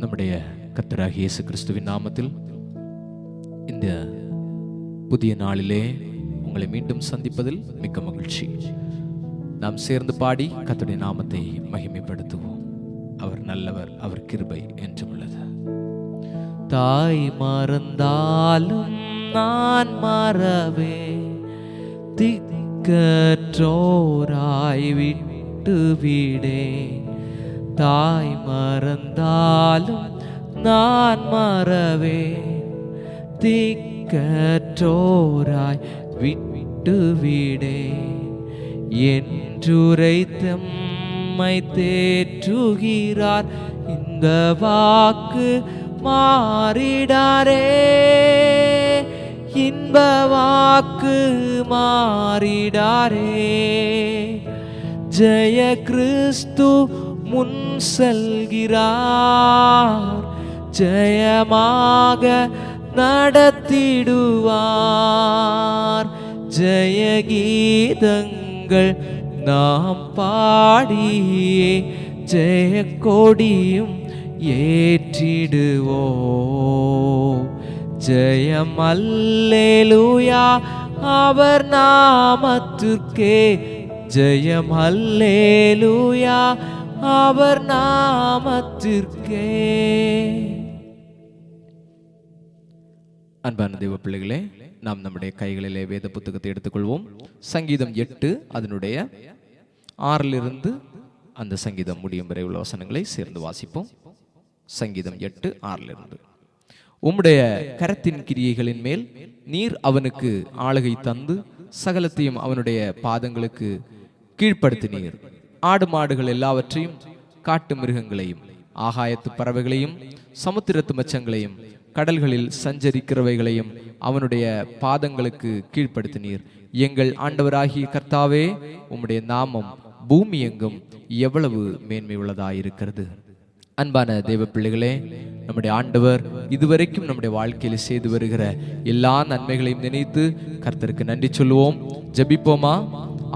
நம்முடைய கர்த்தராகிய இயேசு கிறிஸ்துவின் நாமத்தில் இந்த புதிய நாளிலே உங்களை மீண்டும் சந்திப்பதில் மிக்க மகிழ்ச்சி. நாம் சேர்ந்து பாடி கர்த்தருடைய நாமத்தை மகிமைப்படுத்துவோம். அவர் நல்லவர், அவர் கிருபை என்றும் உள்ளது. தாய் மறந்தாலும் நான் மறவே, திக்கற்றோராய் விட்டு விடே. தாய் மறந்தாலும் நான் மறவே, திக்கற்றோராய் விட்டு விடே. என்றுரைத்தம்மை தேற்றுகிறார், இந்த வாக்கு மாறிடாரே. இன்ப வாக்கு மாறிடாரே. ஜெய கிறிஸ்து முன் செல்கிறார், ஜெயமாக நடத்திடுவார். ஜெய கீதங்கள் நாம் பாடியே ஜெய கொடியும் ஏற்றிடுவோம். ஜெயம் அல்லேலூயா அவர் நாமத்திற்கே, ஜெயம் அல்லேலூயா அவர் நாமத்திற்கே. அன்பான தேவ பிள்ளைகளே, நாம் நம்முடைய கைகளிலே வேத புத்தகத்தை எடுத்துக்கொள்வோம். சங்கீதம் 8 அதனுடைய 6 அந்த சங்கீதம் முடியும் வரை உள்ள வசனங்களை சேர்ந்து வாசிப்போம். சங்கீதம் 8:6. உம்முடைய கரத்தின் கிரியைகளின் மேல் நீர் அவனுக்கு ஆளுகை தந்து சகலத்தையும் அவனுடைய பாதங்களுக்கு கீழ்ப்படுத்தினீர். ஆடு மாடுகள் எல்லாவற்றையும், காட்டு மிருகங்களையும், ஆகாயத்து பறவைகளையும், சமுத்திரத்து மச்சங்களையும், கடல்களில் சஞ்சரிக்கிறவைகளையும் அவனுடைய பாதங்களுக்கு கீழ்ப்படுத்தினீர். எங்கள் ஆண்டவராகிய கர்த்தாவே, உம்முடைய நாமம் பூமி எங்கும் எவ்வளவு மேன்மை உள்ளதாயிருக்கிறது. அன்பான தேவ பிள்ளைகளே, நம்முடைய ஆண்டவர் இதுவரைக்கும் நம்முடைய வாழ்க்கையில் செய்து வருகிற எல்லா நன்மைகளையும் நினைத்து கர்த்தருக்கு நன்றி சொல்லுவோம். ஜெபிப்போமா?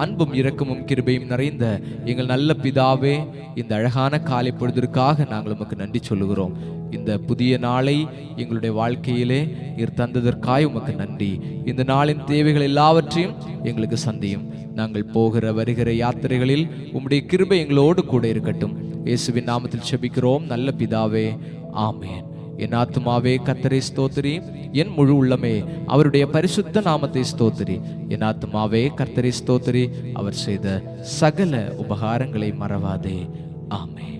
அன்பும் இரக்கமும் கிருபையும் நிறைந்த எங்கள் நல்ல பிதாவே, இந்த அழகான காலை பொழுதிற்காக நாங்கள் உமக்கு நன்றி சொல்லுகிறோம். இந்த புதிய நாளை எங்களுடைய வாழ்க்கையிலே நீர் தந்ததற்காய் உமக்கு நன்றி. இந்த நாளின் தேவைகள் எல்லாவற்றையும் எங்களுக்கு சந்தியும். நாங்கள் போகிற வருகிற யாத்திரைகளில் உம்முடைய கிருபை எங்களோடு கூட இருக்கட்டும். இயேசுவின் நாமத்தில் செபிக்கிறோம் நல்ல பிதாவே, ஆமேன். என் ஆத்துமாவே கர்த்தரை ஸ்தோத்திரி, என் முழு உள்ளமே அவருடைய பரிசுத்த நாமத்தை ஸ்தோத்திரி. என் ஆத்துமாவே கர்த்தரை ஸ்தோத்திரி, அவர் செய்த சகல உபகாரங்களை மறவாதே. ஆமென்.